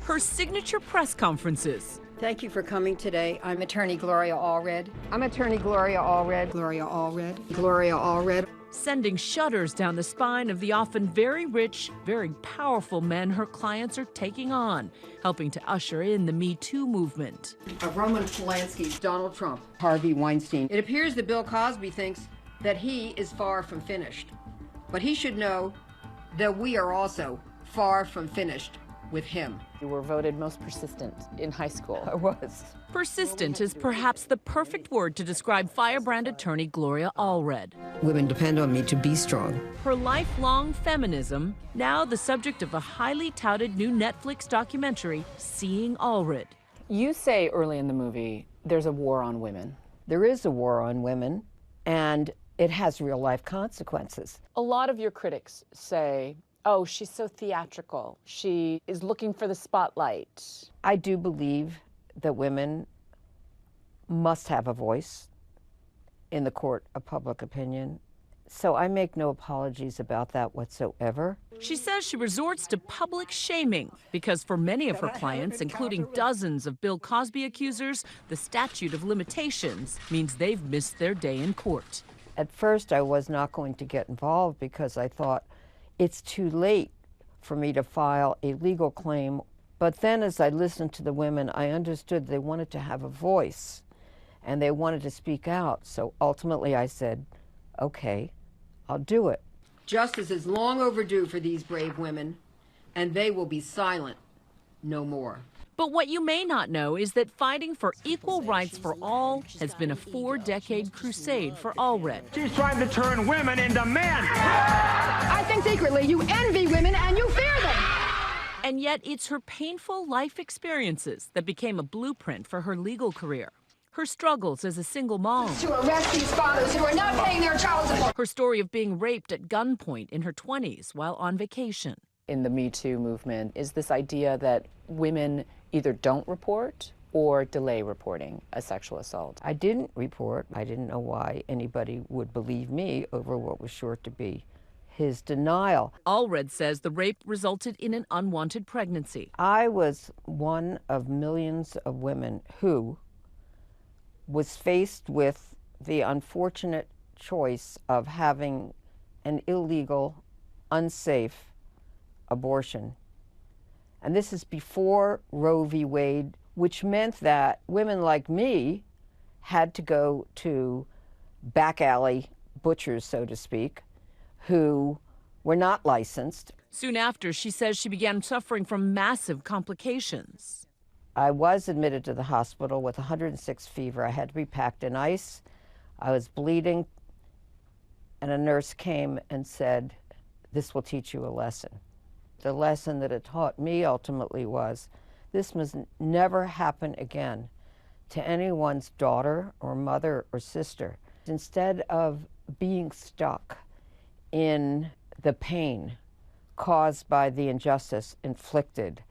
her signature press conferences. Thank you for coming today. I'm attorney Gloria Allred. I'm attorney Gloria Allred. Gloria Allred. Gloria Allred. Sending shudders down the spine of the often very rich, very powerful men her clients are taking on, helping to usher in the Me Too movement. Roman Polanski, Donald Trump, Harvey Weinstein. It appears that Bill Cosby thinks that he is far from finished. But he should know that we are also far from finished with him. You were voted most persistent in high school. I was. Persistent is perhaps the perfect word to describe firebrand attorney Gloria Allred. Women depend on me to be strong. Her lifelong feminism, now the subject of a highly touted new Netflix documentary, Seeing Allred. You say early in the movie, there's a war on women. There is a war on women, and it has real-life consequences. A lot of your critics say, oh, she's so theatrical. She is looking for the spotlight. I do believe that women must have a voice in the court of public opinion. So I make no apologies about that whatsoever. She says she resorts to public shaming because for many of her clients, including dozens of Bill Cosby accusers, the statute of limitations means they've missed their day in court. At first, I was not going to get involved because I thought it's too late for me to file a legal claim. But then as I listened to the women, I understood they wanted to have a voice and they wanted to speak out. So ultimately I said, okay, I'll do it. Justice is long overdue for these brave women, and they will be silent no more. But what you may not know is that fighting for equal rights for all has been a 4-decade crusade for Allred. She's trying to turn women into men. I think secretly you envy women and you fear them. And yet it's her painful life experiences that became a blueprint for her legal career. Her struggles as a single mom. To arrest these fathers who are not paying their child support. Her story of being raped at gunpoint in her 20s while on vacation. In the Me Too movement is this idea that women either don't report or delay reporting a sexual assault. I didn't report. I didn't know why anybody would believe me over what was sure to be his denial. Allred says the rape resulted in an unwanted pregnancy. I was one of millions of women who was faced with the unfortunate choice of having an illegal, unsafe abortion. And this is before Roe v. Wade, which meant that women like me had to go to back alley butchers, so to speak, who were not licensed. Soon after, she says she began suffering from massive complications. I was admitted to the hospital with 106 fever. I had to be packed in ice. I was bleeding, and a nurse came and said, "This will teach you a lesson." The lesson that it taught me ultimately was, this must never happen again to anyone's daughter or mother or sister. Instead of being stuck in the pain caused by the injustice inflicted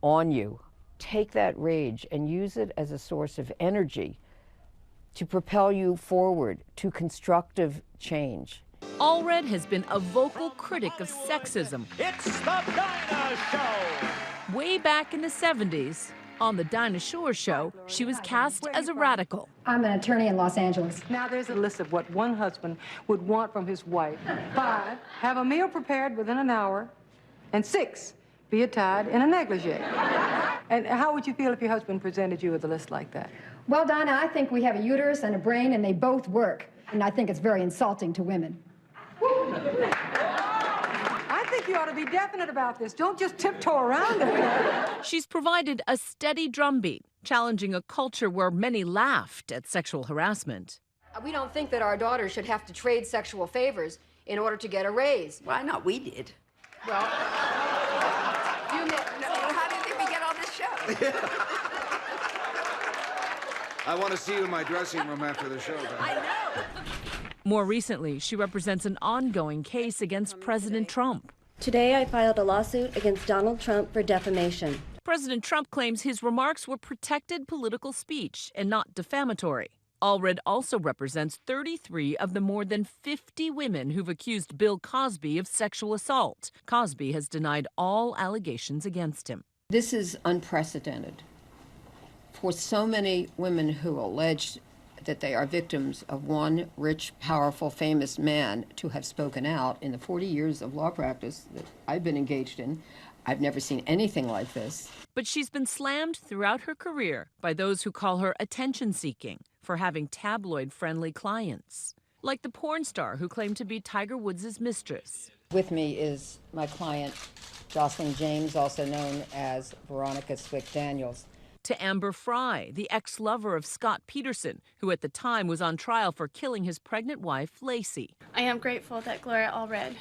on you, take that rage and use it as a source of energy to propel you forward to constructive change. Allred has been a vocal critic of sexism. It's the Dinah Show. Way back in the 70s, on the Dinah Shore Show, she was cast as a radical. I'm an attorney in Los Angeles. Now there's a list of what one husband would want from his wife. 5, have a meal prepared within an hour. And 6, be attired in a negligee. And how would you feel if your husband presented you with a list like that? Well, Donna, I think we have a uterus and a brain, and they both work. And I think it's very insulting to women. I think you ought to be definite about this. Don't just tiptoe around it. She's provided a steady drumbeat, challenging a culture where many laughed at sexual harassment. We don't think that our daughters should have to trade sexual favors in order to get a raise. Why not? We did. Well, you know, how did we get on this show? I want to see you in my dressing room after the show. I know. More recently, she represents an ongoing case against President Trump. Today, I filed a lawsuit against Donald Trump for defamation. President Trump claims his remarks were protected political speech and not defamatory. Allred also represents 33 of the more than 50 women who've accused Bill Cosby of sexual assault. Cosby has denied all allegations against him. This is unprecedented. For so many women who allege that they are victims of one rich, powerful, famous man to have spoken out in the 40 years of law practice that I've been engaged in, I've never seen anything like this. But she's been slammed throughout her career by those who call her attention-seeking for having tabloid-friendly clients, like the porn star who claimed to be Tiger Woods' mistress. With me is my client, Jocelyn James, also known as Veronica Swick-Daniels. To Amber Fry, the ex-lover of Scott Peterson, who at the time was on trial for killing his pregnant wife, Lacey. I am grateful that Gloria Allred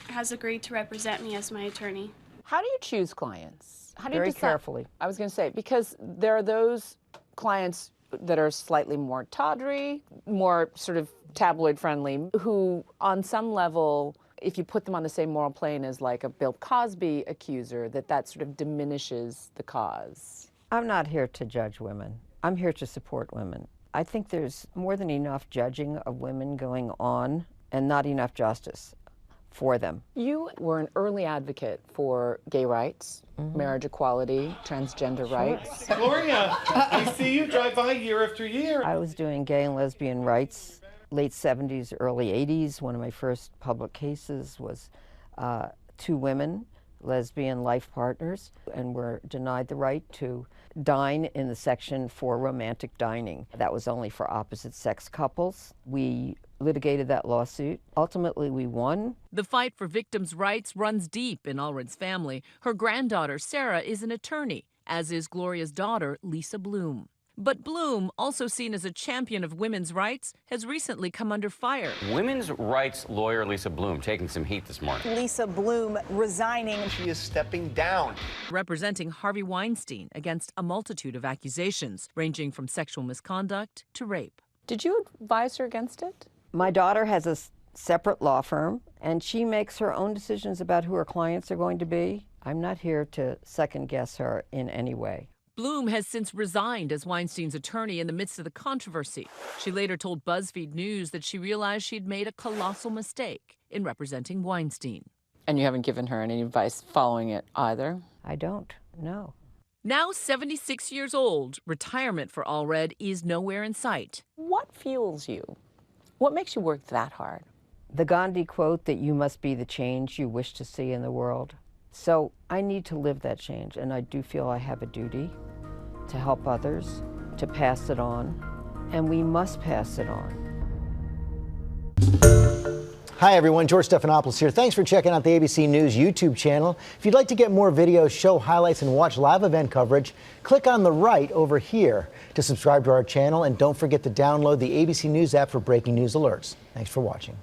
has agreed to represent me as my attorney. How do you choose clients? How do Very you decide? carefully. I was going to say, because there are those clients that are slightly more tawdry, more sort of tabloid friendly, who on some level, if you put them on the same moral plane as like a Bill Cosby accuser, that sort of diminishes the cause. I'm not here to judge women. I'm here to support women. I think there's more than enough judging of women going on and not enough justice for them. You were an early advocate for gay rights, marriage equality, transgender rights. Gloria, I see you drive by year after year. I was doing gay and lesbian rights, late 70s, early 80s. One of my first public cases was 2 women, lesbian life partners, and were denied the right to dine in the section for romantic dining. That was only for opposite-sex couples. We litigated that lawsuit. Ultimately, we won. The fight for victims' rights runs deep in Allred's family. Her granddaughter, Sarah, is an attorney, as is Gloria's daughter, Lisa Bloom. But Bloom, also seen as a champion of women's rights, has recently come under fire. Women's rights lawyer Lisa Bloom taking some heat this morning. Lisa Bloom resigning. She is stepping down. Representing Harvey Weinstein against a multitude of accusations, ranging from sexual misconduct to rape. Did you advise her against it? My daughter has a separate law firm, and she makes her own decisions about who her clients are going to be. I'm not here to second-guess her in any way. Bloom has since resigned as Weinstein's attorney in the midst of the controversy. She later told BuzzFeed News that she realized she'd made a colossal mistake in representing Weinstein. And you haven't given her any advice following it either? I don't, no. Now 76 years old, retirement for Allred is nowhere in sight. What fuels you? What makes you work that hard? The Gandhi quote that you must be the change you wish to see in the world. So I need to live that change, and I do feel I have a duty to help others, to pass it on, and we must pass it on. Hi everyone, George Stephanopoulos here. Thanks for checking out the ABC News YouTube channel. If you'd like to get more videos, show highlights, and watch live event coverage, click on the right over here to subscribe to our channel, and don't forget to download the ABC News app for breaking news alerts. Thanks for watching.